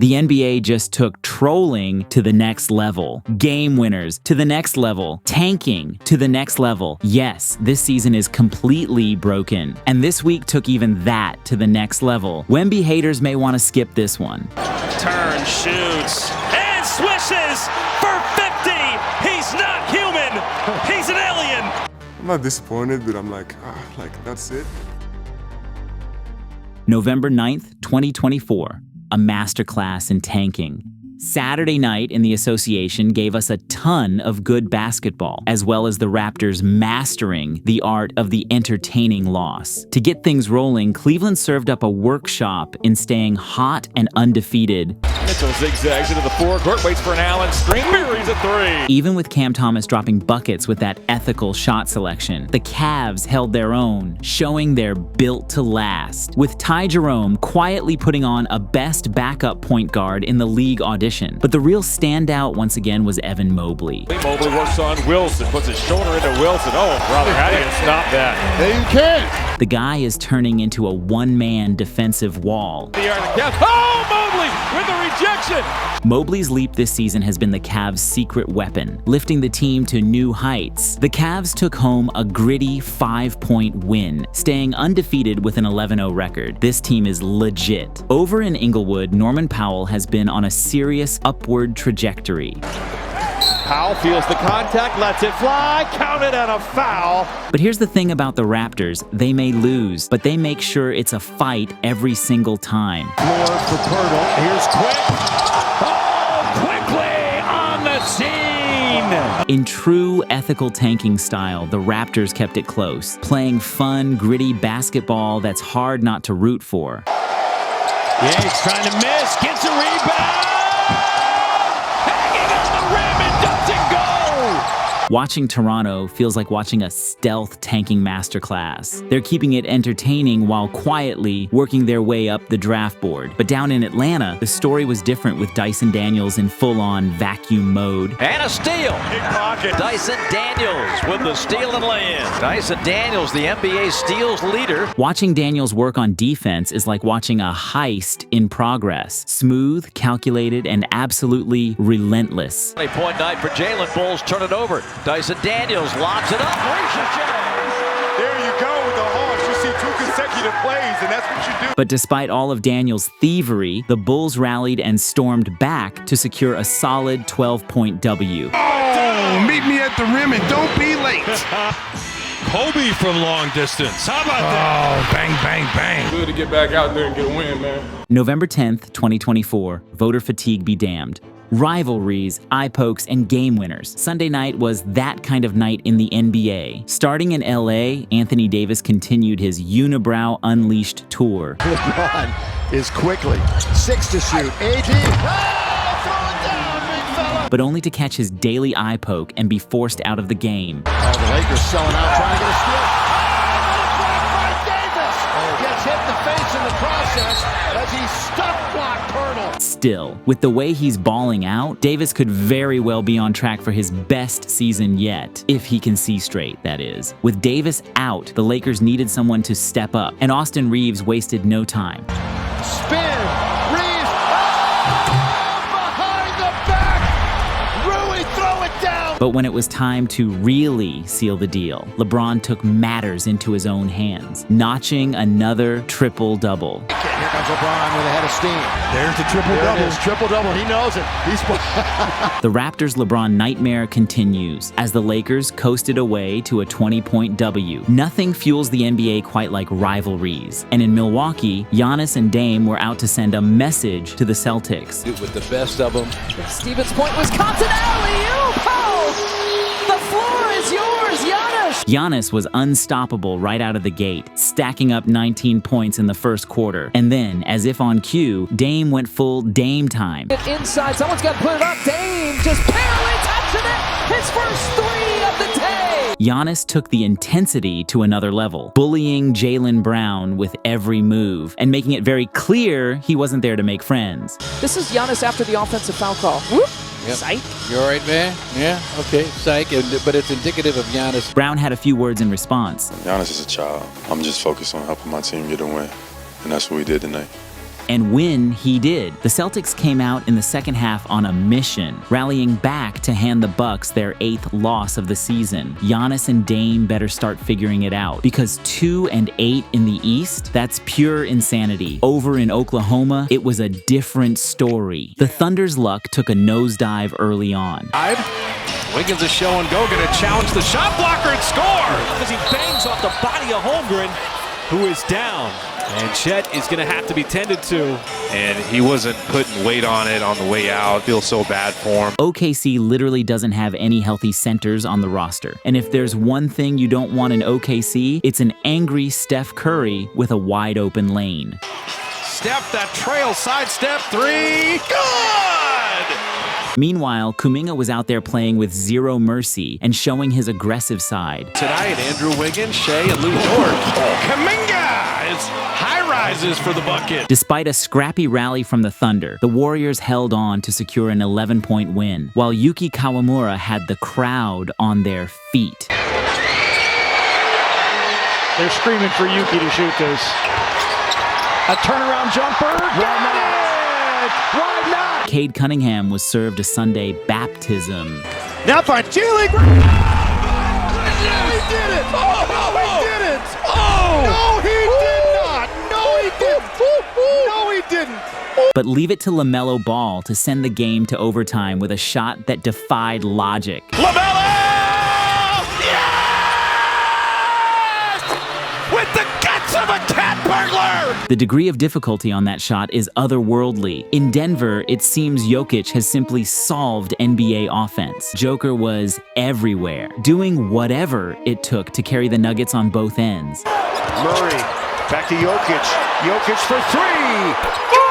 The NBA just took trolling to the next level, game winners to the next level, tanking to the next level. Yes, this season is completely broken. And this week took even that to the next level. Wemby haters may want to skip this one. Turn, shoots, and swishes for 50! He's not human! He's an alien! I'm not disappointed, but I'm like, that's it. November 9th, 2024. A masterclass in tanking. Saturday night in the association gave us a ton of good basketball, as well as the Raptors mastering the art of the entertaining loss. To get things rolling, Cleveland served up a workshop in staying hot and undefeated. Mitchell zigzags into the forecourt, waits for an Allen screen, buries a three. Even with Cam Thomas dropping buckets with that ethical shot selection, the Cavs held their own, showing they're built to last. With Ty Jerome quietly putting on a best backup point guard in the league audition. But the real standout once again was Evan Mobley. Mobley works on Wilson, puts his shoulder into Wilson. Oh, brother, how do you stop that? Hey, you can't. The guy is turning into a one-man defensive wall. Oh, Mobley with the rejection! Mobley's leap this season has been the Cavs' secret weapon, lifting the team to new heights. The Cavs took home a gritty 5-point win, staying undefeated with an 11-0 record. This team is legit. Over in Inglewood, Norman Powell has been on a serious upward trajectory. Powell feels the contact, lets it fly, counted and a foul. But here's the thing about the Raptors. They may lose, but they make sure it's a fight every single time. Floor for Pirtle. Here's Quick. Oh, quickly on the scene. In true ethical tanking style, the Raptors kept it close, playing fun, gritty basketball that's hard not to root for. Yeah, he's trying to miss, gets a rebound. Watching Toronto feels like watching a stealth tanking masterclass. They're keeping it entertaining while quietly working their way up the draft board. But down in Atlanta, the story was different with Dyson Daniels in full-on vacuum mode. And a steal. Big pocket. Dyson Daniels with the steal and lay-in. Dyson Daniels, the NBA steals leader. Watching Daniels work on defense is like watching a heist in progress. Smooth, calculated, and absolutely relentless. 20-point night for Jalen. Bulls turn it over. Dyson Daniels lobs it up. There you go with the Hawks. You see 2 consecutive plays, and that's what you do. But despite all of Daniels' thievery, the Bulls rallied and stormed back to secure a solid 12-point W. Oh, meet me at the rim and don't be late. Kobe from long distance. How about that? Oh, bang, bang, bang. Good to get back out there and get a win, man. November 10th, 2024. Voter fatigue be damned. Rivalries, eye pokes, and game winners. Sunday night was that kind of night in the NBA. Starting in LA, Anthony Davis continued his Unibrow Unleashed tour. LeBron is quickly 6 to shoot. AD. Oh, throw it down, big fella. But only to catch his daily eye poke and be forced out of the game. Oh, the Lakers selling out, trying to get a steal. Gets hit in the face in the process as he stuck blocked Pirtle. Still, with the way he's balling out, Davis could very well be on track for his best season yet, if he can see straight, that is. With Davis out, the Lakers needed someone to step up, and Austin Reeves wasted no time. Spin. Reeves. Oh, behind the back. Rui, throw it down. But when it was time to really seal the deal, LeBron took matters into his own hands, notching another triple-double. Here comes LeBron with a head of steam. There's the triple-double. There it is, triple-double. He knows it. He's The Raptors' LeBron nightmare continues as the Lakers coasted away to a 20-point W. Nothing fuels the NBA quite like rivalries. And in Milwaukee, Giannis and Dame were out to send a message to the Celtics. With the best of them. Stevens Point, Wisconsin alley-oop! Oh, the floor is yours, Giannis! Giannis was unstoppable right out of the gate, stacking up 19 points in the first quarter. And then, as if on cue, Dame went full Dame time. Inside, someone's got to put it up. Dame just barely touching it. His first 3 of the day. Giannis took the intensity to another level, bullying Jaylen Brown with every move and making it very clear he wasn't there to make friends. This is Giannis after the offensive foul call. Whoop. Yep. Psych. You all right, man? Yeah? Okay, psych. But it's indicative of Giannis. Brown had a few words in response. Giannis is a child. I'm just focused on helping my team get a win, and that's what we did tonight. And win he did. The Celtics came out in the second half on a mission, rallying back to hand the Bucks their 8th loss of the season. Giannis and Dame better start figuring it out, because 2-8 in the East, that's pure insanity. Over in Oklahoma, it was a different story. The Thunder's luck took a nosedive early on. Wiggins is show and go, going to challenge the shot blocker and score! As he bangs off the body of Holmgren, who is down. And Chet is going to have to be tended to. And he wasn't putting weight on it on the way out. Feel so bad for him. OKC literally doesn't have any healthy centers on the roster. And if there's one thing you don't want in OKC, it's an angry Steph Curry with a wide open lane. Steph, that trail, sidestep, three, good! Meanwhile, Kuminga was out there playing with zero mercy and showing his aggressive side. Tonight, Andrew Wiggins, Shea, and Lou Dort. Kuminga is high rises for the bucket. Despite a scrappy rally from the Thunder, the Warriors held on to secure an 11-point win, while Yuki Kawamura had the crowd on their feet. They're screaming for Yuki to shoot this. A turnaround jumper. Why not? Why not? Cade Cunningham was served a Sunday baptism. Now finds Jalen Green. He did it! Oh, he did it! Oh! No, he did not! No, he didn't! No, he didn't! But leave it to LaMelo Ball to send the game to overtime with a shot that defied logic. LaMelo! Yes! With the guts of a cat burglar! The degree of difficulty on that shot is otherworldly. In Denver, it seems Jokic has simply solved NBA offense. Joker was everywhere, doing whatever it took to carry the Nuggets on both ends. Murray, back to Jokic. Jokic for three. Good!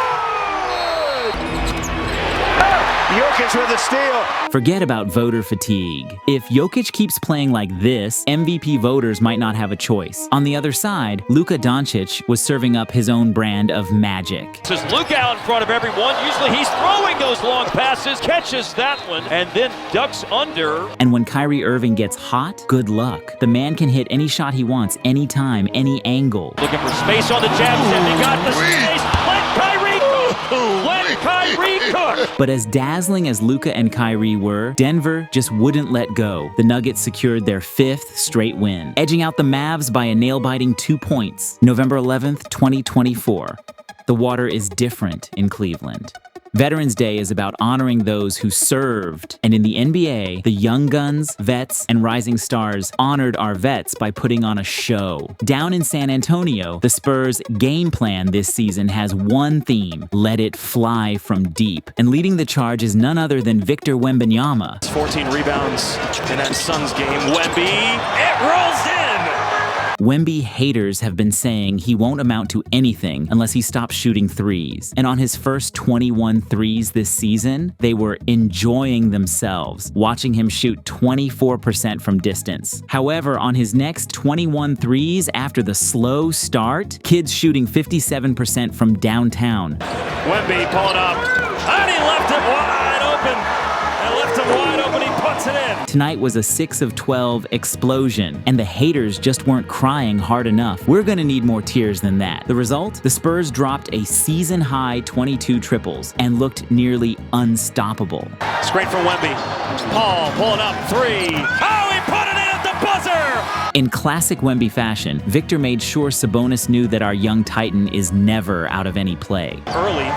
Jokic with a steal. Forget about voter fatigue. If Jokic keeps playing like this, MVP voters might not have a choice. On the other side, Luka Doncic was serving up his own brand of magic. This is Luka out in front of everyone. Usually he's throwing those long passes, catches that one, and then ducks under. And when Kyrie Irving gets hot, good luck. The man can hit any shot he wants, anytime, any angle. Looking for space on the jab step. He got the space. Let Kyrie cook. Let Kyrie cook. But as dazzling as Luka and Kyrie were, Denver just wouldn't let go. The Nuggets secured their 5th straight win, edging out the Mavs by a nail-biting 2 points. November 11th, 2024. The water is different in Cleveland. Veterans Day is about honoring those who served. And in the NBA, the young guns, vets, and rising stars honored our vets by putting on a show. Down in San Antonio, the Spurs' game plan this season has one theme: let it fly from deep. And leading the charge is none other than Victor Wembanyama. 14 rebounds in that Suns game. Wemby, it rolls in. Wemby haters have been saying he won't amount to anything unless he stops shooting threes. And on his first 21 threes this season, they were enjoying themselves, watching him shoot 24% from distance. However, on his next 21 threes after the slow start, kids shooting 57% from downtown. Wemby pulling up, and he left it wide open. And left him wide open, he puts it in. Tonight was a 6 of 12 explosion, and the haters just weren't crying hard enough. We're gonna need more tears than that. The result? The Spurs dropped a season-high 22 triples and looked nearly unstoppable. Straight for Wemby. Paul pulling up, three. Oh, he put it in at the buzzer! In classic Wemby fashion, Victor made sure Sabonis knew that our young Titan is never out of any play. Early.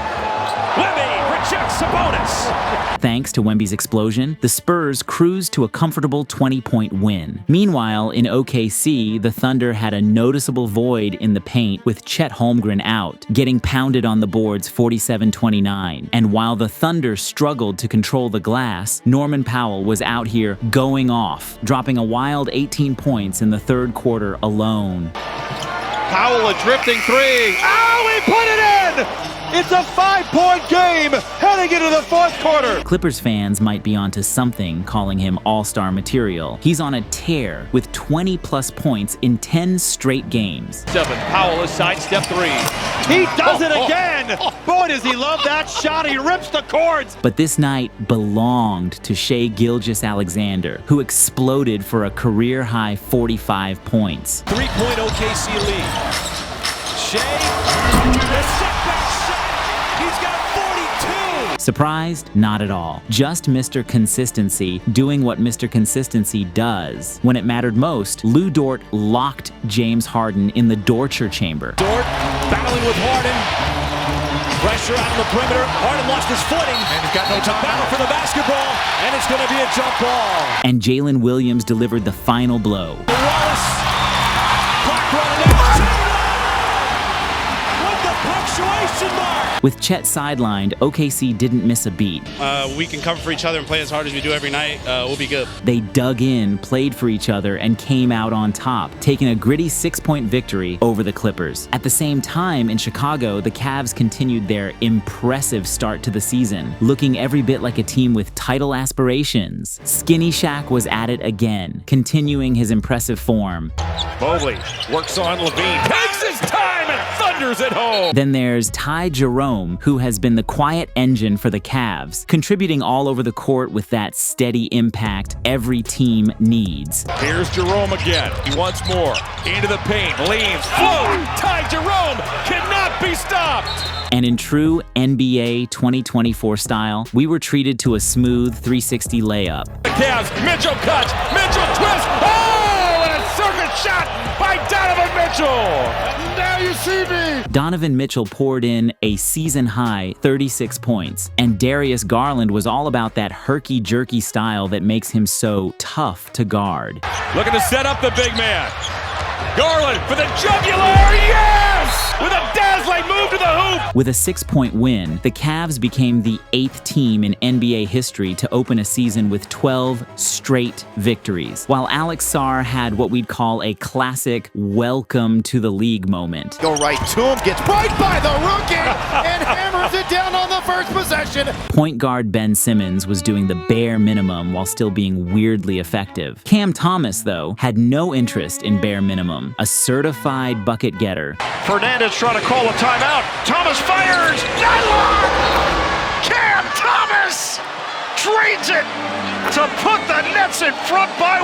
Wemby rejects Sabonis. Thanks to Wemby's explosion, the Spurs cruised to a comfortable 20-point win. Meanwhile, in OKC, the Thunder had a noticeable void in the paint with Chet Holmgren out, getting pounded on the boards 47-29. And while the Thunder struggled to control the glass, Norman Powell was out here going off, dropping a wild 18 points in the third quarter alone. Powell a drifting three. Oh, he put it in! It's a 5-point game heading into the fourth quarter. Clippers fans might be onto something calling him all-star material. He's on a tear with 20-plus points in 10 straight games. 7. Powell a sidestep three. He does it again! Boy, does he love that shot. He rips the cords. But this night belonged to Shai Gilgeous-Alexander, who exploded for a career-high 45 points. 3-point OKC lead. Shai, the setback shot. Surprised? Not at all. Just Mr. Consistency doing what Mr. Consistency does. When it mattered most, Lou Dort locked James Harden in the torture chamber. Dort battling with Harden. Pressure out on the perimeter. Harden lost his footing. And he's got no time. Battle for the basketball, and it's going to be a jump ball. And Jalen Williams delivered the final blow. Wallace. Clock running out. With the punctuation mark. With Chet sidelined, OKC didn't miss a beat. We can cover for each other and play as hard as we do every night. We'll be good. They dug in, played for each other, and came out on top, taking a gritty 6-point victory over the Clippers. At the same time, in Chicago, the Cavs continued their impressive start to the season, looking every bit like a team with title aspirations. Skinny Shaq was at it again, continuing his impressive form. Mobley works on Levine. Takes his time and thunders it home. Then there's Ty Jerome, who has been the quiet engine for the Cavs, contributing all over the court with that steady impact every team needs. Here's Jerome again. He wants more. Into the paint. Leans. Float. Ty Jerome cannot be stopped. And in true NBA 2024 style, we were treated to a smooth 360 layup. The Cavs. Mitchell cuts. Mitchell twists. Oh, and a circuit shot by Donovan Mitchell. Now you see me. Donovan Mitchell poured in a season-high 36 points, and Darius Garland was all about that herky-jerky style that makes him so tough to guard. Looking to set up the big man. Garland for the jugular. Yes! With a dazzling move to the hoop. With a 6-point win, the Cavs became the 8th team in NBA history to open a season with 12 straight victories, while Alex Sarr had what we'd call a classic welcome to the league moment. Go right to him, gets right by the rookie, and hammers it down on the first possession. Point guard Ben Simmons was doing the bare minimum while still being weirdly effective. Cam Thomas, though, had no interest in bare minimum, a certified bucket getter. Fernandez trying to call a timeout. Thomas fires. Deadlock! Cam Thomas trades it to put the Nets in front by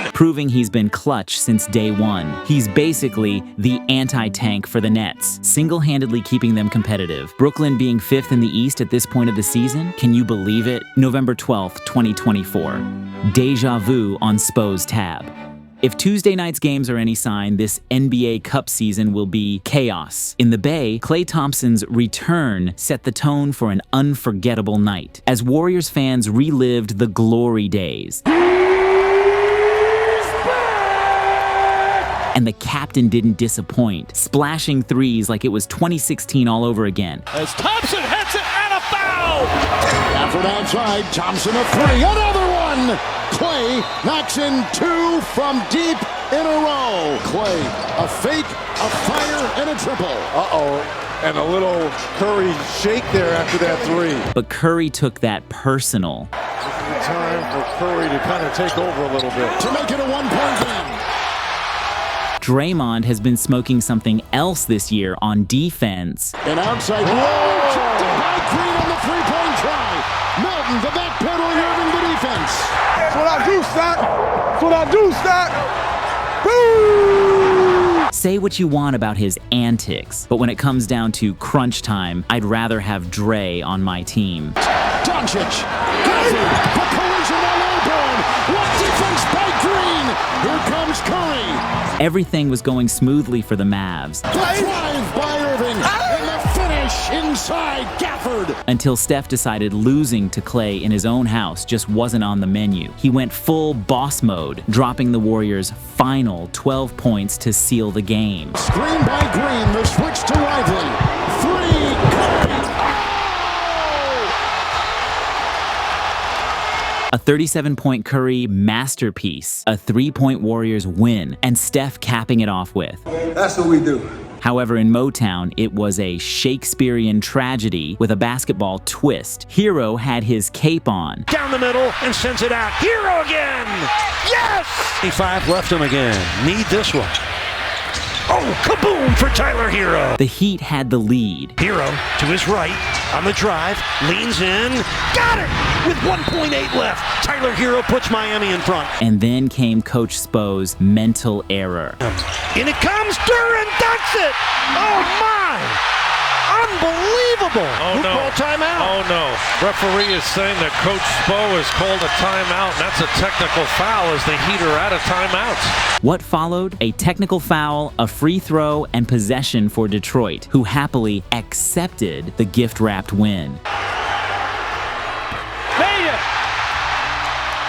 1. Proving he's been clutch since day one. He's basically the anti-tank for the Nets, single-handedly keeping them competitive. Brooklyn being 5th in the East at this point of the season? Can you believe it? November 12th, 2024. Deja vu on Spo's tab. If Tuesday night's games are any sign, this NBA Cup season will be chaos. In the Bay, Klay Thompson's return set the tone for an unforgettable night, as Warriors fans relived the glory days. And the captain didn't disappoint, splashing threes like it was 2016 all over again. As Thompson hits it and a foul! Stafford outside, Thompson a 3, another one! Klay knocks in 2 from deep in a row. Klay, a fake, a fire, and a triple. Uh-oh. And a little Curry shake there after that 3. But Curry took that personal. This is the time for Curry to kind of take over a little bit. To make it a 1-point game. Draymond has been smoking something else this year on defense. An outside blow, checked it by Green on the 3-point try. Melton, the back pedal, Irving, the defense. That's what I do, Stat. That's what I do, Stat. Woo! Say what you want about his antics, but when it comes down to crunch time, I'd rather have Dre on my team. Doncic, the collision on Auburn. What defense by Green? Here comes Curry. Everything was going smoothly for the Mavs. The drive by Irving, and the finish inside Gafford. Until Steph decided losing to Klay in his own house just wasn't on the menu. He went full boss mode, dropping the Warriors' final 12 points to seal the game. Screen by Green, the switch to Lively. 3, Curry. A 37-point Curry masterpiece, a 3-point Warriors win, and Steph capping it off with. That's what we do. However, in Motown, it was a Shakespearean tragedy with a basketball twist. Hero had his cape on. Down the middle and sends it out. Hero again. Yes! 25 left him again. Need this one. Oh, kaboom for Tyler Hero. The Heat had the lead. Hero to his right on the drive, leans in, got it! With 1.8 left, Tyler Hero puts Miami in front. And then came Coach Spo's mental error. In it comes, Duran dunks it! Oh my! Unbelievable! Oh, no. Called timeout. Oh, no. Referee is saying that Coach Spo has called a timeout, and that's a technical foul as the Heat are out of timeouts. What followed? A technical foul, a free throw, and possession for Detroit, who happily accepted the gift-wrapped win.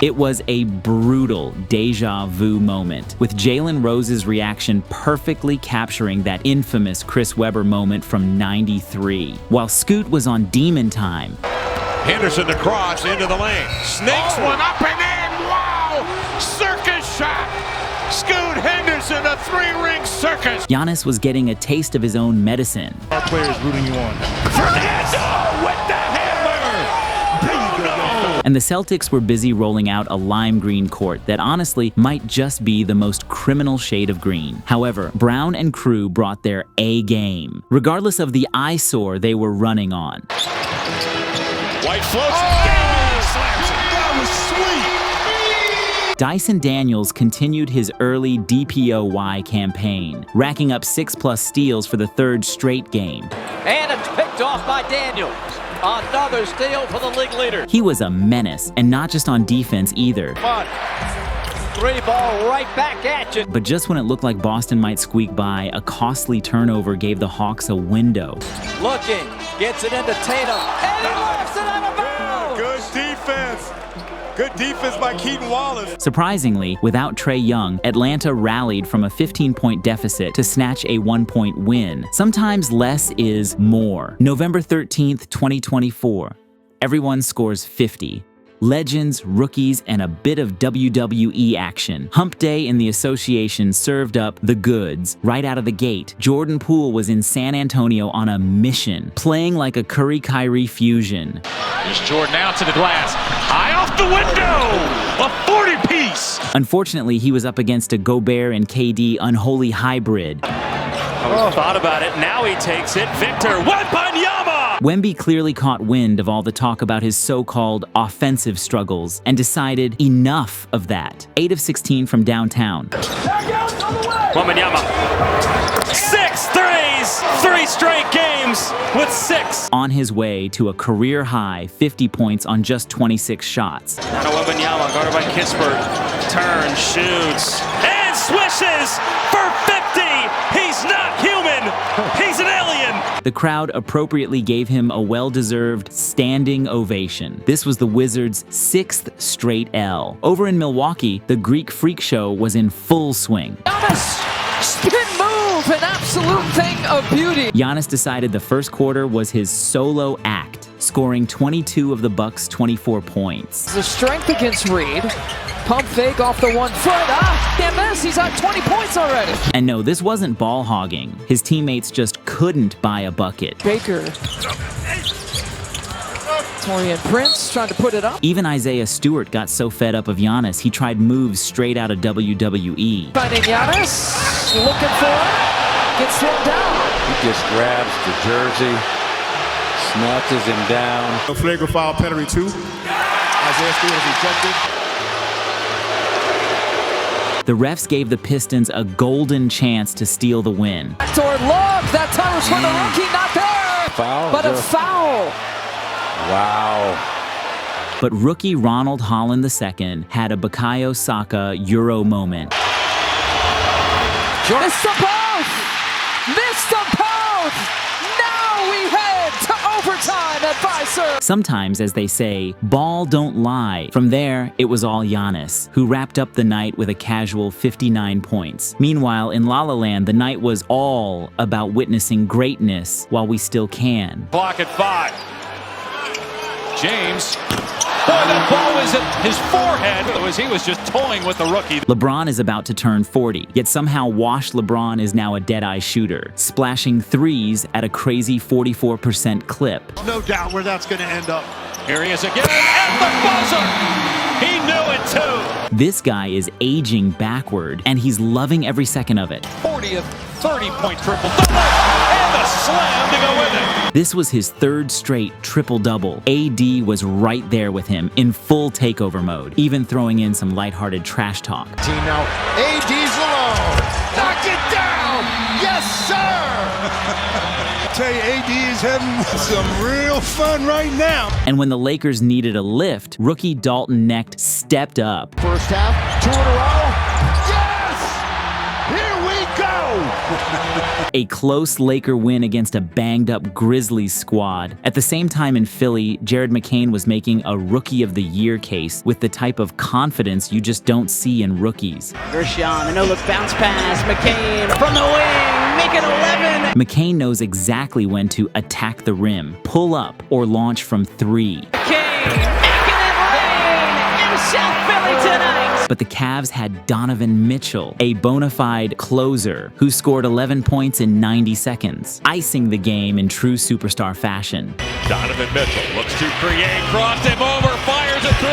It was a brutal deja vu moment, with Jalen Rose's reaction perfectly capturing that infamous Chris Webber moment from '93. While Scoot was on demon time, Henderson to cross into the lane. Snakes one up and in. Wow! Circus shot. Scoot Henderson, a three-ring circus. Giannis was getting a taste of his own medicine. Our players rooting you on. Fernando with the hammer. And the Celtics were busy rolling out a lime green court that honestly might just be the most criminal shade of green. However, Brown and crew brought their A game, regardless of the eyesore they were running on. White floats it down. Slams it. That was sweet. Dyson Daniels continued his early DPOY campaign, racking up 6+ steals for the third straight game. And it's picked off by Daniels. Another steal for the league leader. He was a menace, and not just on defense either. Three ball right back at you. But just when it looked like Boston might squeak by, a costly turnover gave the Hawks a window. Looking, gets it into Tatum, and he knocks it out of bounds. Good defense. Good defense by Keaton Wallace. Surprisingly, without Trae Young, Atlanta rallied from a 15-point deficit to snatch a 1-point win. Sometimes less is more. November 13th, 2024. Everyone scores 50. Legends, rookies, and a bit of WWE action. Hump Day in the association served up the goods. Right out of the gate, Jordan Poole was in San Antonio on a mission, playing like a Curry-Kyrie fusion. Here's Jordan out to the glass. High off the window. A 40-piece. Unfortunately, he was up against a Gobert and KD unholy hybrid. Thought about it. Now he takes it. Victor Wembanyama. Wemby clearly caught wind of all the talk about his so-called offensive struggles and decided enough of that. 8 of 16 from downtown. Wembanyama. 6 threes. 3 straight games with 6. On his way to a career-high 50 points on just 26 shots. Now Wembanyama, guarded by Kispert. Turns, shoots, and swishes for 50. He's not human. He's an alien. The crowd appropriately gave him a well-deserved standing ovation. This was the Wizards' 6th straight L. Over in Milwaukee, the Greek freak show was in full swing. Giannis, spin move, an absolute thing of beauty. Giannis decided the first quarter was his solo act, scoring 22 of the Bucks' 24 points. The strength against Reed. Pump fake off the 1 foot. Can't miss. He's on 20 points already. And no, this wasn't ball hogging. His teammates just couldn't buy a bucket. Baker. Torian Prince trying to put it up. Even Isaiah Stewart got so fed up of Giannis, he tried moves straight out of WWE. Finding Giannis. Looking for it. Gets him down. He just grabs the jersey, snatches him down. A flagrant foul penalty 2. Isaiah Stewart is ejected. The refs gave the Pistons a golden chance to steal the win. Toward Love. That time was for the rookie. Not there. Foul? But a foul. Wow. But rookie Ronald Holland II had a Bukayo Saka Euro moment. Missed them both. Missed them both. Now we head to overtime at Fiserv. Sometimes, as they say, ball don't lie. From there, it was all Giannis, who wrapped up the night with a casual 59 points. Meanwhile, in La La Land, the night was all about witnessing greatness while we still can. Clock at 5. James. Boy, that ball was at his forehead. He was just toying with the rookie. LeBron is about to turn 40, yet somehow washed LeBron is now a dead-eye shooter, splashing threes at a crazy 44% clip. No doubt where that's going to end up. Here he is again at the buzzer. He knew it too. This guy is aging backward, and he's loving every second of it. 40th 30-point triple-double, and the slam to go with it. This was his 3rd straight triple-double. AD was right there with him in full takeover mode, even throwing in some lighthearted trash talk. Team now, AD's alone. Knock it down. Yes, sir. I tell you, AD is He's having some real fun right now. And when the Lakers needed a lift, rookie Dalton Knecht stepped up. First half, 2 in a row. Yes! Here we go! A close Laker win against a banged-up Grizzlies squad. At the same time in Philly, Jared McCain was making a Rookie of the Year case with the type of confidence you just don't see in rookies. Gershon, the no-look bounce pass. McCain from the wing, make it 11. McCain knows exactly when to attack the rim, pull up, or launch from 3. McCain making it rain in South Philly tonight. But the Cavs had Donovan Mitchell, a bona fide closer who scored 11 points in 90 seconds, icing the game in true superstar fashion. Donovan Mitchell looks to create, crossed him over, fires a 3.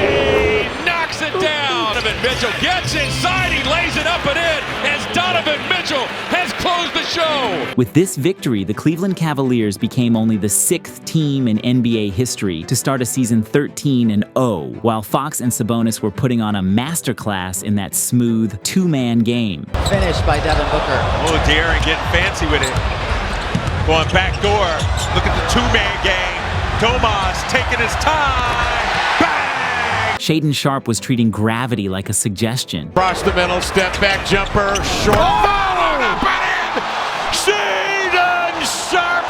He knocks it down. Donovan Mitchell gets inside, he lays it up and in as Donovan Mitchell has closed the show. With this victory, the Cleveland Cavaliers became only the 6th team in NBA history to start a season 13-0, while Fox and Sabonis were putting on a masterclass in that smooth two-man game. Finished by Devin Booker. Oh, De'Aaron getting fancy with it. Going back door. Look at the two-man game. Domas taking his time. Bang! Shaedon Sharpe was treating gravity like a suggestion. Across the middle, step back jumper, short. Followed up and in. Shaedon Sharpe,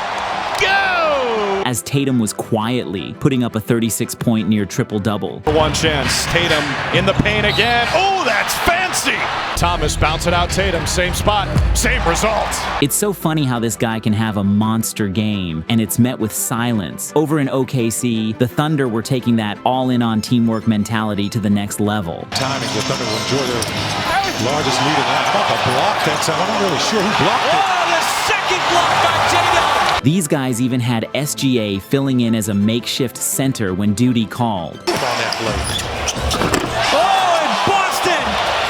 go! As Tatum was quietly putting up a 36-point near triple-double. One chance. Tatum in the paint again. Oh, that's fancy. Thomas bounce it out. Tatum, same spot, same result. It's so funny how this guy can have a monster game, and it's met with silence. Over in OKC, the Thunder were taking that all-in-on teamwork mentality to the next level. Timing, the Thunder will enjoy their largest lead in that. A block that's, I'm not really sure who blocked it. Oh, the second block by Tatum. These guys even had SGA filling in as a makeshift center when duty called. On that play. Oh, and Boston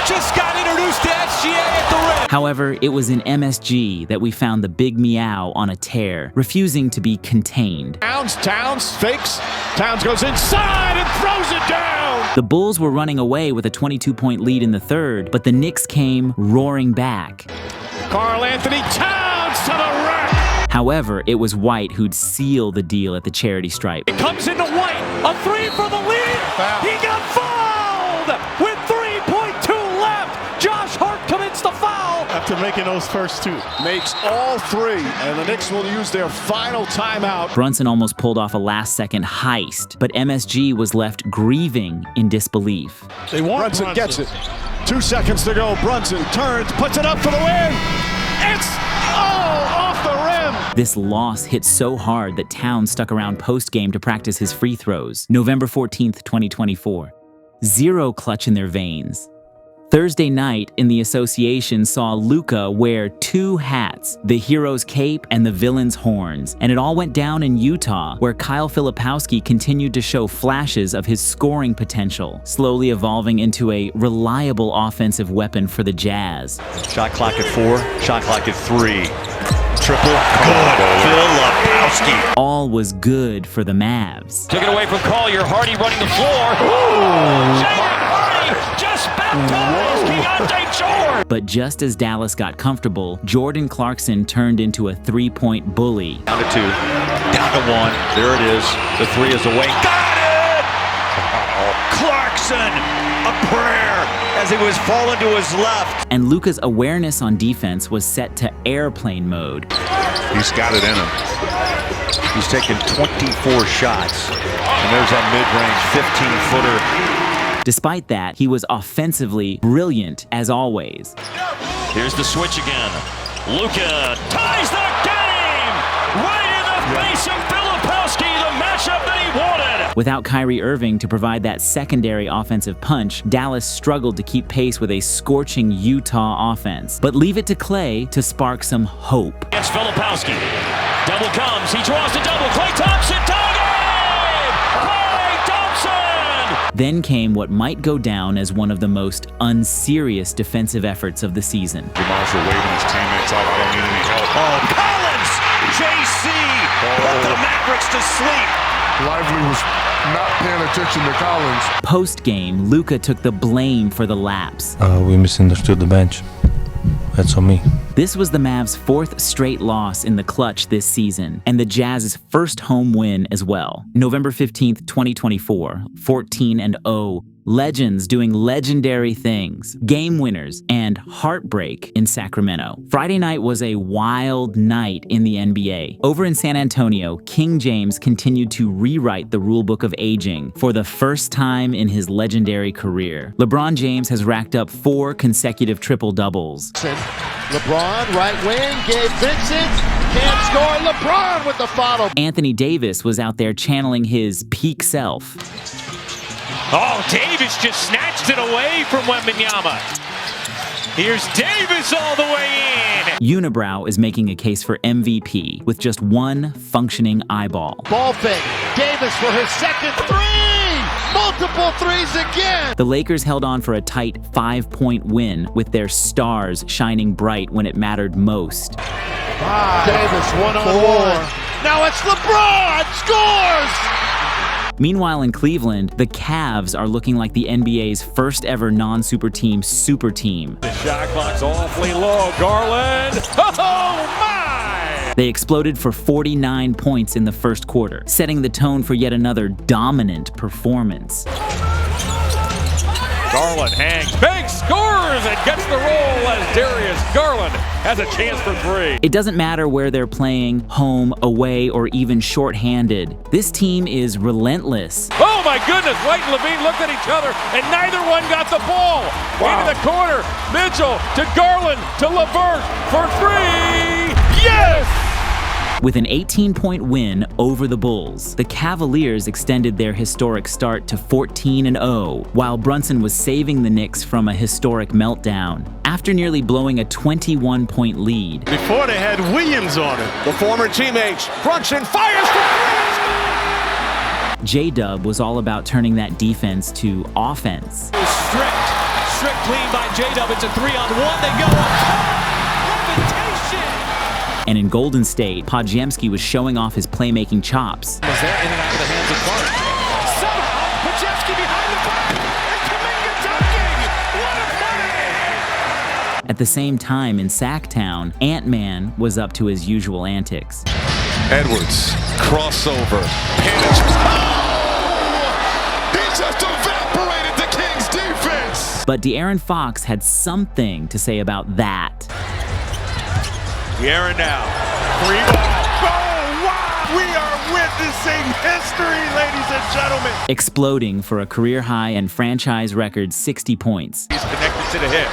just got introduced to SGA at the rim. However, it was in MSG that we found the big meow on a tear, refusing to be contained. Towns fakes. Towns goes inside and throws it down. The Bulls were running away with a 22-point lead in the third, but the Knicks came roaring back. Karl Anthony Towns to the rack. However, it was White who'd seal the deal at the charity stripe. It comes into White. A 3 for the lead. He got fouled with 3.2 left. Josh Hart commits the foul. After making those first 2. Makes all 3, and the Knicks will use their final timeout. Brunson almost pulled off a last-second heist, but MSG was left grieving in disbelief. They want Brunson gets it. 2 seconds to go. Brunson turns, puts it up for the win. It's off the rim. This loss hit so hard that Towns stuck around post-game to practice his free throws. November 14th, 2024. Zero clutch in their veins. Thursday night in the association saw Luka wear 2 hats, the hero's cape and the villain's horns. And it all went down in Utah, where Kyle Filipowski continued to show flashes of his scoring potential, slowly evolving into a reliable offensive weapon for the Jazz. Shot clock at 4. Shot clock at 3. Triple. Good. Filipowski. All was good for the Mavs. Took it away from Collier. Hardy running the floor. Jaden Hardy just baptized Keontae George. But just as Dallas got comfortable, Jordan Clarkson turned into a 3-point bully. Down to 2. Down to 1. There it is. The 3 is away. Got it! Clarkson, a prayer as he was falling to his left. And Luka's awareness on defense was set to airplane mode. He's got it in him. He's taken 24 shots. And there's that mid-range 15-footer. Despite that, he was offensively brilliant as always. Here's the switch again. Luka ties the game! Right in the face of Filipowski, the matchup that he wanted! Without Kyrie Irving to provide that secondary offensive punch, Dallas struggled to keep pace with a scorching Utah offense. But leave it to Klay to spark some hope. It's Filipowski. Double comes. He draws the double. Klay Thompson, tie game! Klay Thompson! Then came what might go down as one of the most unserious defensive efforts of the season. Marshall waving his teammates off. I don't need any help. Oh, Collins! JC put the Mavericks to sleep. Lively was not paying attention to Collins. Post-game, Luka took the blame for the lapse. We misunderstood the bench. That's on me. This was the Mavs' 4th straight loss in the clutch this season, and the Jazz's first home win as well. November 15th, 2024, 14-0. Legends doing legendary things, game winners, and heartbreak in Sacramento. Friday night was a wild night in the NBA. Over in San Antonio, King James continued to rewrite the rulebook of aging for the first time in his legendary career. LeBron James has racked up 4 consecutive triple-doubles. LeBron, right wing, Gabe Vincent, can't score. LeBron with the foul. Anthony Davis was out there channeling his peak self. Oh, Davis just snatched it away from Wembanyama. Here's Davis all the way in. Unibrow is making a case for MVP with just 1 functioning eyeball. Ball fake. Davis for his second three. Multiple threes again. The Lakers held on for a tight 5-point win with their stars shining bright when it mattered most. Davis one-on-one. Now it's LeBron scores. Meanwhile, in Cleveland, the Cavs are looking like the NBA's first ever non-super team super team. The shot clock's awfully low. Garland. Oh, my! They exploded for 49 points in the first quarter, setting the tone for yet another dominant performance. Garland hangs, banks, scores, and gets the roll as Darius Garland has a chance for 3. It doesn't matter where they're playing, home, away, or even shorthanded. This team is relentless. Oh my goodness, White and Levine looked at each other, and neither one got the ball. Into the corner, Mitchell to Garland to LeVert for 3. Yes! With an 18-point win over the Bulls, the Cavaliers extended their historic start to 14-0, while Brunson was saving the Knicks from a historic meltdown. After nearly blowing a 21-point lead, Before they had Williams on it. The former teammates. Brunson fires for J-Dub was all about turning that defense to offense. Strict clean by J-Dub. It's a 3-on-1. They go up. And in Golden State, Podziemski was showing off his playmaking chops. Was there in and out of the hands of Clark. Somehow, Podziemski behind the back and Kuminga dunking. What a play! At the same time, in Sacktown, Ant-Man was up to his usual antics. Edwards, crossover, penetrates. Oh! He just evaporated the Kings' defense. But De'Aaron Fox had something to say about that. De'Aaron now. 3 ball. Oh, wow! We are witnessing history, ladies and gentlemen. Exploding for a career-high and franchise record 60 points. He's connected to the hip.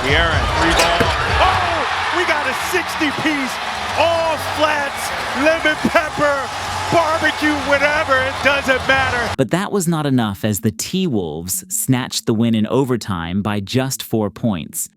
De'Aaron, 3 ball. Oh! We got a 60-piece, all flats, lemon pepper, barbecue, whatever. It doesn't matter. But that was not enough as the T-Wolves snatched the win in overtime by just 4 points.